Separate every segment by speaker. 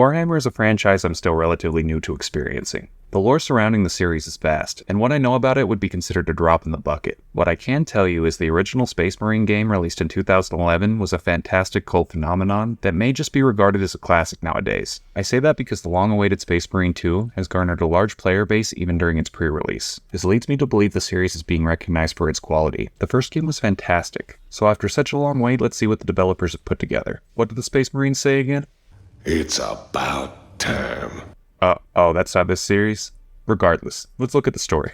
Speaker 1: Warhammer is a franchise I'm still relatively new to experiencing. The lore surrounding the series is vast, and what I know about it would be considered a drop in the bucket. What I can tell you is the original Space Marine game released in 2011 was a fantastic cult phenomenon that may just be regarded as a classic nowadays. I say that because the long-awaited Space Marine 2 has garnered a large player base even during its pre-release. This leads me to believe the series is being recognized for its quality. The first game was fantastic, so after such a long wait, let's see what the developers have put together. What did the Space Marines say again?
Speaker 2: It's about time.
Speaker 1: Oh, that's not this series? Regardless, let's look at the story.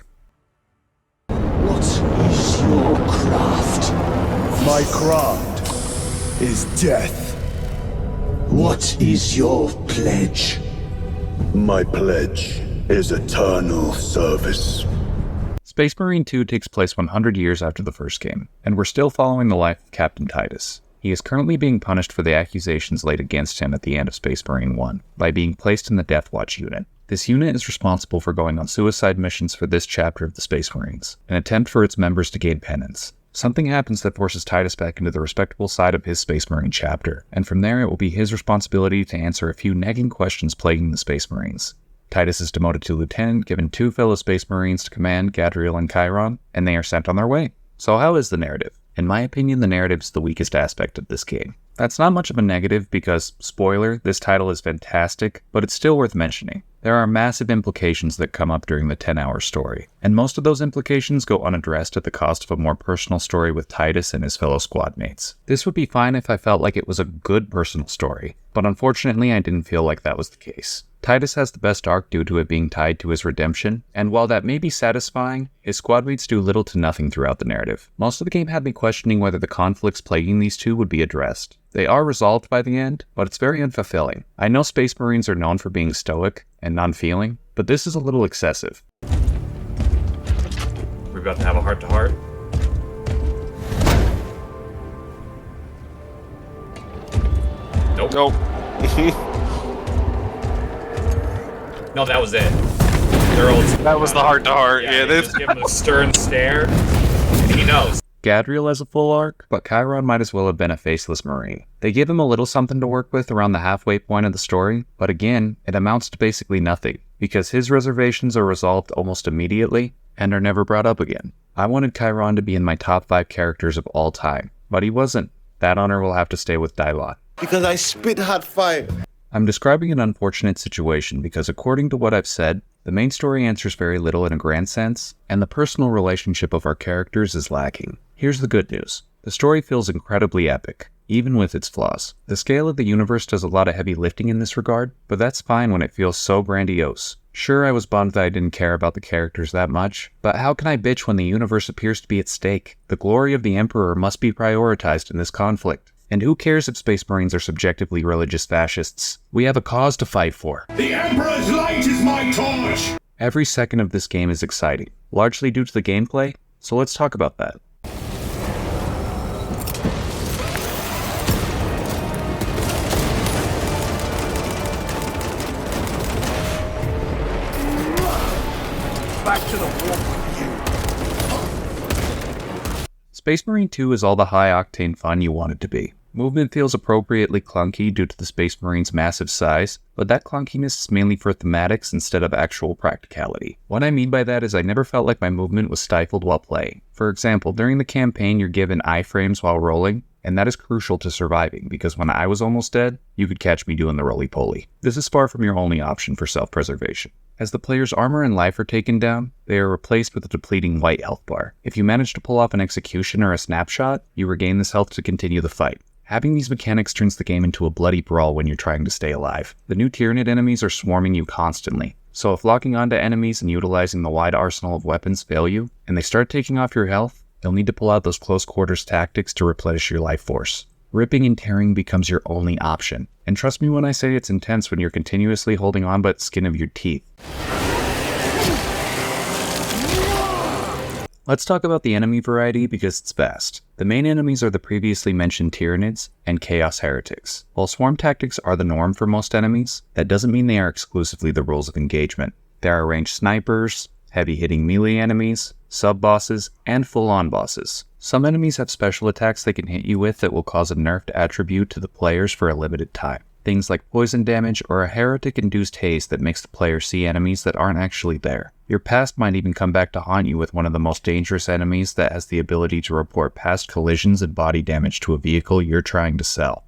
Speaker 3: What is your craft?
Speaker 4: My craft is death.
Speaker 3: What is your pledge?
Speaker 4: My pledge is eternal service.
Speaker 1: Space Marine 2 takes place 100 years after the first game, and we're still following the life of Captain Titus. He is currently being punished for the accusations laid against him at the end of Space Marine 1 by being placed in the Death Watch unit. This unit is responsible for going on suicide missions for this chapter of the Space Marines, an attempt for its members to gain penance. Something happens that forces Titus back into the respectable side of his Space Marine chapter, and from there it will be his responsibility to answer a few nagging questions plaguing the Space Marines. Titus is demoted to lieutenant, given 2 fellow Space Marines to command, Gadriel and Chiron, and they are sent on their way. So how is the narrative? In my opinion, the narrative is the weakest aspect of this game. That's not much of a negative because, spoiler, this title is fantastic, but it's still worth mentioning. There are massive implications that come up during the 10-hour story, and most of those implications go unaddressed at the cost of a more personal story with Titus and his fellow squad mates. This would be fine if I felt like it was a good personal story, but unfortunately I didn't feel like that was the case. Titus has the best arc due to it being tied to his redemption, and while that may be satisfying, his squadmates do little to nothing throughout the narrative. Most of the game had me questioning whether the conflicts plaguing these two would be addressed. They are resolved by the end, but it's very unfulfilling. I know Space Marines are known for being stoic and non-feeling, but this is a little excessive.
Speaker 5: We're about to have a heart-to-heart. Nope. No, that was it.
Speaker 6: That was the heart-to-heart.
Speaker 5: Yeah, just give him a stern stare, and he knows.
Speaker 1: Gadriel has a full arc, but Chiron might as well have been a faceless Marine. They give him a little something to work with around the halfway point of the story, but again, it amounts to basically nothing, because his reservations are resolved almost immediately, and are never brought up again. I wanted Chiron to be in my top 5 characters of all time, but he wasn't. That honor will have to stay with Dylot.
Speaker 7: Because I spit hot fire.
Speaker 1: I'm describing an unfortunate situation because according to what I've said, the main story answers very little in a grand sense, and the personal relationship of our characters is lacking. Here's the good news. The story feels incredibly epic, even with its flaws. The scale of the universe does a lot of heavy lifting in this regard, but that's fine when it feels so grandiose. Sure, I was bummed that I didn't care about the characters that much, but how can I bitch when the universe appears to be at stake? The glory of the Emperor must be prioritized in this conflict. And who cares if Space Marines are subjectively religious fascists? We have a cause to fight for.
Speaker 2: The Emperor's light is my torch!
Speaker 1: Every second of this game is exciting, largely due to the gameplay, so let's talk about that.
Speaker 4: Back to the war with you.
Speaker 1: Space Marine 2 is all the high-octane fun you want it to be. Movement feels appropriately clunky due to the Space Marine's massive size, but that clunkiness is mainly for thematics instead of actual practicality. What I mean by that is I never felt like my movement was stifled while playing. For example, during the campaign you're given iframes while rolling, and that is crucial to surviving because when I was almost dead, you could catch me doing the roly-poly. This is far from your only option for self-preservation. As the player's armor and life are taken down, they are replaced with a depleting white health bar. If you manage to pull off an execution or a snapshot, you regain this health to continue the fight. Having these mechanics turns the game into a bloody brawl when you're trying to stay alive. The new Tyranid enemies are swarming you constantly, so if locking onto enemies and utilizing the wide arsenal of weapons fail you, and they start taking off your health, you'll need to pull out those close quarters tactics to replenish your life force. Ripping and tearing becomes your only option, and trust me when I say it's intense when you're continuously holding on by the skin of your teeth. Let's talk about the enemy variety because it's vast. The main enemies are the previously mentioned Tyranids and Chaos Heretics. While swarm tactics are the norm for most enemies, that doesn't mean they are exclusively the rules of engagement. There are ranged snipers, heavy-hitting melee enemies, sub-bosses, and full-on bosses. Some enemies have special attacks they can hit you with that will cause a nerfed attribute to the players for a limited time. things like poison damage or a heretic-induced haze that makes the player see enemies that aren't actually there. Your past might even come back to haunt you with one of the most dangerous enemies that has the ability to report past collisions and body damage to a vehicle you're trying to sell.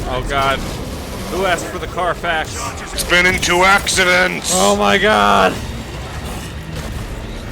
Speaker 5: Oh god. Who asked for the Carfax?
Speaker 2: It's been in 2 accidents.
Speaker 5: Oh my god!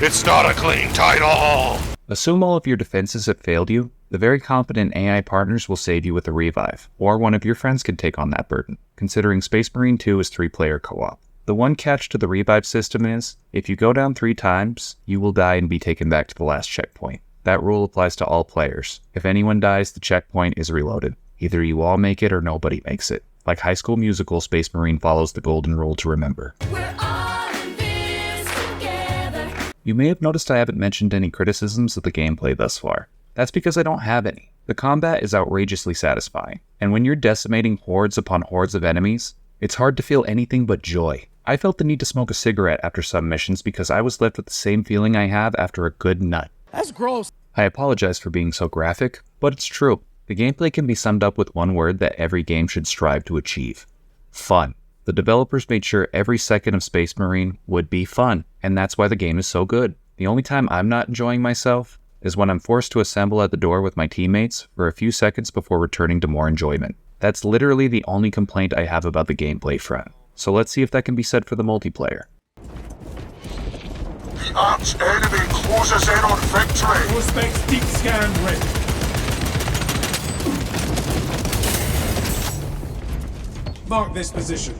Speaker 2: It's not a clean title.
Speaker 1: Assume all of your defenses have failed you. The very competent AI partners will save you with a revive, or one of your friends can take on that burden, considering Space Marine 2 is 3-player co-op. The one catch to the revive system is, if you go down 3 times, you will die and be taken back to the last checkpoint. That rule applies to all players. If anyone dies, the checkpoint is reloaded. Either you all make it or nobody makes it. Like High School Musical, Space Marine follows the golden rule to remember.
Speaker 8: We're all in this together.
Speaker 1: You may have noticed I haven't mentioned any criticisms of the gameplay thus far. That's because I don't have any. The combat is outrageously satisfying, and when you're decimating hordes upon hordes of enemies, it's hard to feel anything but joy. I felt the need to smoke a cigarette after some missions because I was left with the same feeling I have after a good nut.
Speaker 4: That's gross.
Speaker 1: I apologize for being so graphic, but it's true. The gameplay can be summed up with one word that every game should strive to achieve. Fun. The developers made sure every second of Space Marine would be fun, and that's why the game is so good. The only time I'm not enjoying myself is when I'm forced to assemble at the door with my teammates for a few seconds before returning to more enjoyment. That's literally the only complaint I have about the gameplay front. So let's see if that can be said for the multiplayer.
Speaker 2: The arch enemy closes in on victory.
Speaker 4: Prospects deep scan ready. Mark this position.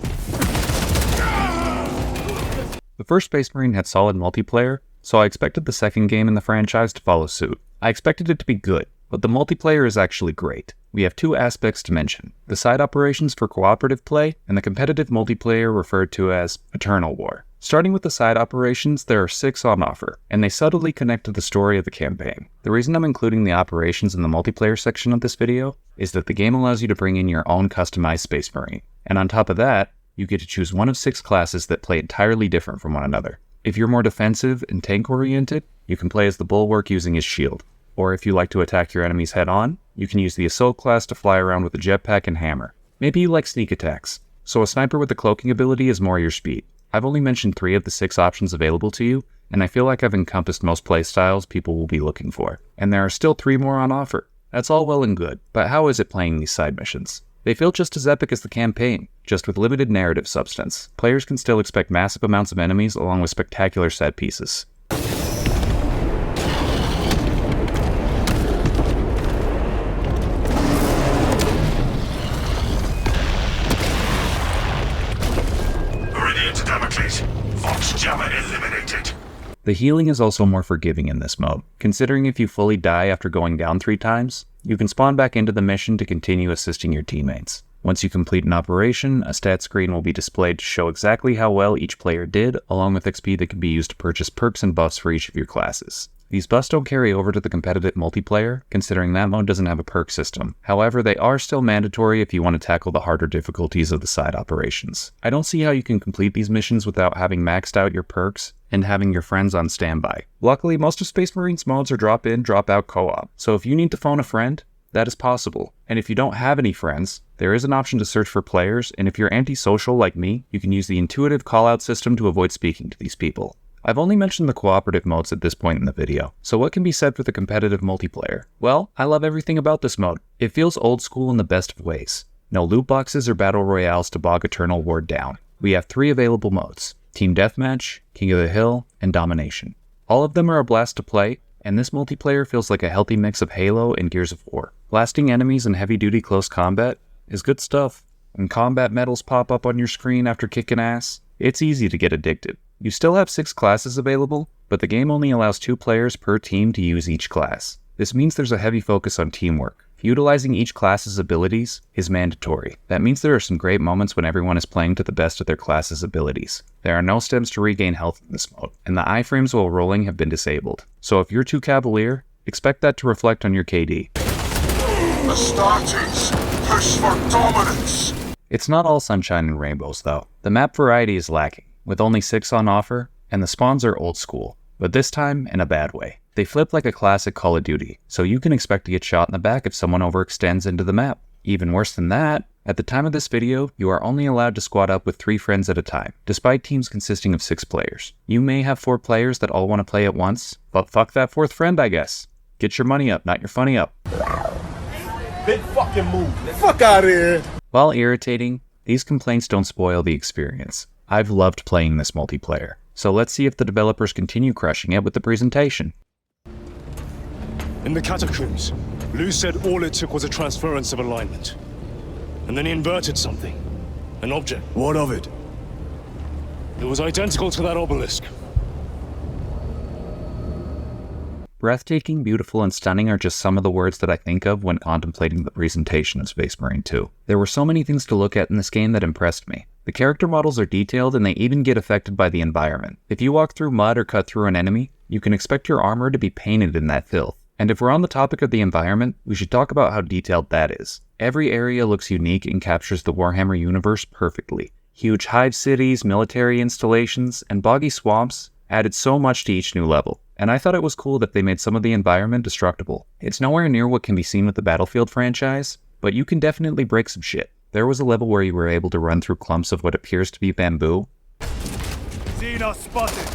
Speaker 1: The first Space Marine had solid multiplayer, so I expected the second game in the franchise to follow suit. I expected it to be good, but the multiplayer is actually great. We have 2 aspects to mention: the side operations for cooperative play, and the competitive multiplayer referred to as Eternal War. Starting with the side operations, there are 6 on offer, and they subtly connect to the story of the campaign. The reason I'm including the operations in the multiplayer section of this video is that the game allows you to bring in your own customized Space Marine. And on top of that, you get to choose one of 6 classes that play entirely different from one another. If you're more defensive and tank-oriented, you can play as the Bulwark using his shield. Or if you like to attack your enemies head-on, you can use the Assault class to fly around with a jetpack and hammer. Maybe you like sneak attacks, so a sniper with the cloaking ability is more your speed. I've only mentioned 3 of the 6 options available to you, and I feel like I've encompassed most playstyles people will be looking for. And there are still 3 more on offer. That's all well and good, but how is it playing these side missions? They feel just as epic as the campaign, just with limited narrative substance. Players can still expect massive amounts of enemies along with spectacular set pieces.
Speaker 2: Brilliant, Damocles. Fox Jammer eliminated.
Speaker 1: The healing is also more forgiving in this mode, considering if you fully die after going down 3 times, you can spawn back into the mission to continue assisting your teammates. Once you complete an operation, a stat screen will be displayed to show exactly how well each player did, along with XP that can be used to purchase perks and buffs for each of your classes. These buffs don't carry over to the competitive multiplayer, considering that mode doesn't have a perk system. However, they are still mandatory if you want to tackle the harder difficulties of the side operations. I don't see how you can complete these missions without having maxed out your perks and having your friends on standby. Luckily, most of Space Marine's modes are drop-in, drop-out co-op, so if you need to phone a friend, that is possible. And if you don't have any friends, there is an option to search for players, and if you're antisocial like me, you can use the intuitive call-out system to avoid speaking to these people. I've only mentioned the cooperative modes at this point in the video, so what can be said for the competitive multiplayer? Well, I love everything about this mode. It feels old school in the best of ways. No loot boxes or battle royales to bog Eternal War down. We have 3 available modes: Team Deathmatch, King of the Hill, and Domination. All of them are a blast to play, and this multiplayer feels like a healthy mix of Halo and Gears of War. Blasting enemies in heavy-duty close combat is good stuff. When combat medals pop up on your screen after kicking ass, it's easy to get addicted. You still have 6 classes available, but the game only allows 2 players per team to use each class. This means there's a heavy focus on teamwork. Utilizing each class's abilities is mandatory. That means there are some great moments when everyone is playing to the best of their class's abilities. There are no stems to regain health in this mode, and the iframes while rolling have been disabled. So if you're too cavalier, expect that to reflect on your KD.
Speaker 2: Astartes, push for dominance.
Speaker 1: It's not all sunshine and rainbows though. The map variety is lacking, with only 6 on offer, and the spawns are old school, but this time in a bad way. They flip like a classic Call of Duty, so you can expect to get shot in the back if someone overextends into the map. Even worse than that, at the time of this video, you are only allowed to squad up with 3 friends at a time, despite teams consisting of 6 players. You may have 4 players that all want to play at once, but fuck that 4th friend, I guess. Get your money up, not your funny up.
Speaker 7: Big fucking move. Fuck out of here.
Speaker 1: While irritating, these complaints don't spoil the experience. I've loved playing this multiplayer, so let's see if the developers continue crushing it with the presentation.
Speaker 9: In the catacombs, Lou said all it took was a transference of alignment. And then he inverted something. An object. What of it? It was identical to that obelisk.
Speaker 1: Breathtaking, beautiful, and stunning are just some of the words that I think of when contemplating the presentation of Space Marine 2. There were so many things to look at in this game that impressed me. The character models are detailed and they even get affected by the environment. If you walk through mud or cut through an enemy, you can expect your armor to be painted in that filth. And if we're on the topic of the environment, we should talk about how detailed that is. Every area looks unique and captures the Warhammer universe perfectly. Huge hive cities, military installations, and boggy swamps added so much to each new level. And I thought it was cool that they made some of the environment destructible. It's nowhere near what can be seen with the Battlefield franchise, but you can definitely break some shit. There was a level where you were able to run through clumps of what appears to be bamboo.
Speaker 9: Xenos spotted!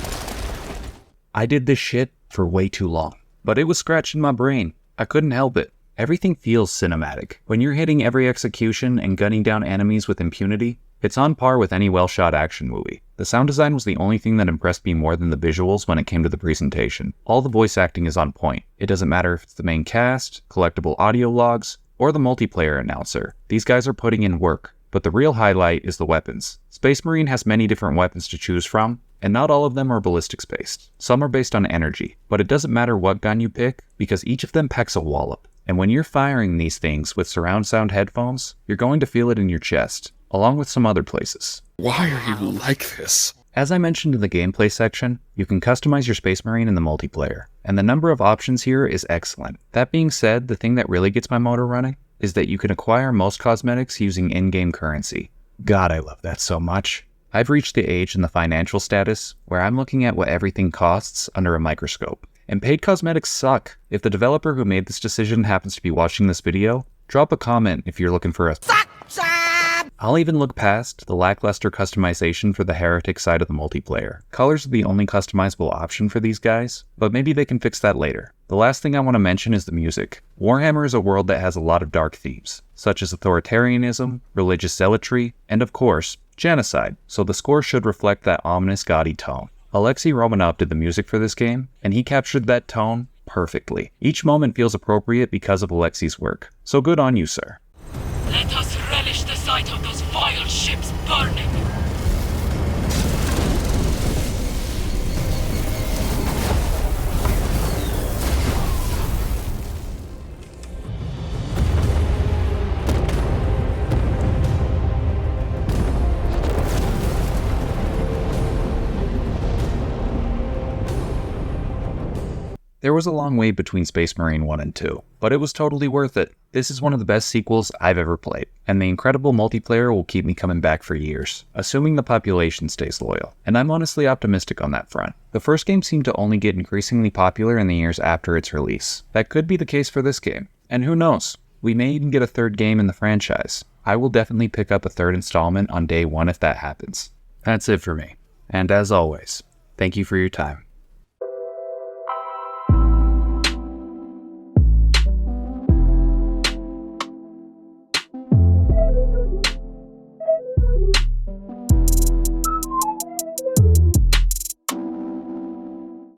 Speaker 1: I did this shit for way too long, but it was scratching my brain. I couldn't help it. Everything feels cinematic. When you're hitting every execution and gunning down enemies with impunity, it's on par with any well-shot action movie. The sound design was the only thing that impressed me more than the visuals when it came to the presentation. All the voice acting is on point. It doesn't matter if it's the main cast, collectible audio logs, or the multiplayer announcer. These guys are putting in work. But the real highlight is the weapons. Space Marine has many different weapons to choose from, and not all of them are ballistics based. Some are based on energy, but it doesn't matter what gun you pick, because each of them packs a wallop. And when you're firing these things with surround sound headphones, you're going to feel it in your chest, along with some other places.
Speaker 6: Why are you like this?
Speaker 1: As I mentioned in the gameplay section, you can customize your Space Marine in the multiplayer, and the number of options here is excellent. That being said, the thing that really gets my motor running is that you can acquire most cosmetics using in-game currency. God, I love that so much. I've reached the age and the financial status where I'm looking at what everything costs under a microscope. And paid cosmetics suck. If the developer who made this decision happens to be watching this video, drop a comment if you're looking for a I'll even look past the lackluster customization for the heretic side of the multiplayer. Colors are the only customizable option for these guys, but maybe they can fix that later. The last thing I want to mention is the music. Warhammer is a world that has a lot of dark themes, such as authoritarianism, religious zealotry, and of course, genocide, so the score should reflect that ominous gaudy tone. Alexei Romanov did the music for this game, and he captured that tone perfectly. Each moment feels appropriate because of Alexei's work, so good on you, sir.
Speaker 8: Let us relish the sight of those vile ships burning.
Speaker 1: There was a long wait between Space Marine 1 and 2, but it was totally worth it. This is one of the best sequels I've ever played, and the incredible multiplayer will keep me coming back for years, assuming the population stays loyal, and I'm honestly optimistic on that front. The first game seemed to only get increasingly popular in the years after its release. That could be the case for this game, and who knows, we may even get a third game in the franchise. I will definitely pick up a third installment on day one if that happens. That's it for me, and as always, thank you for your time.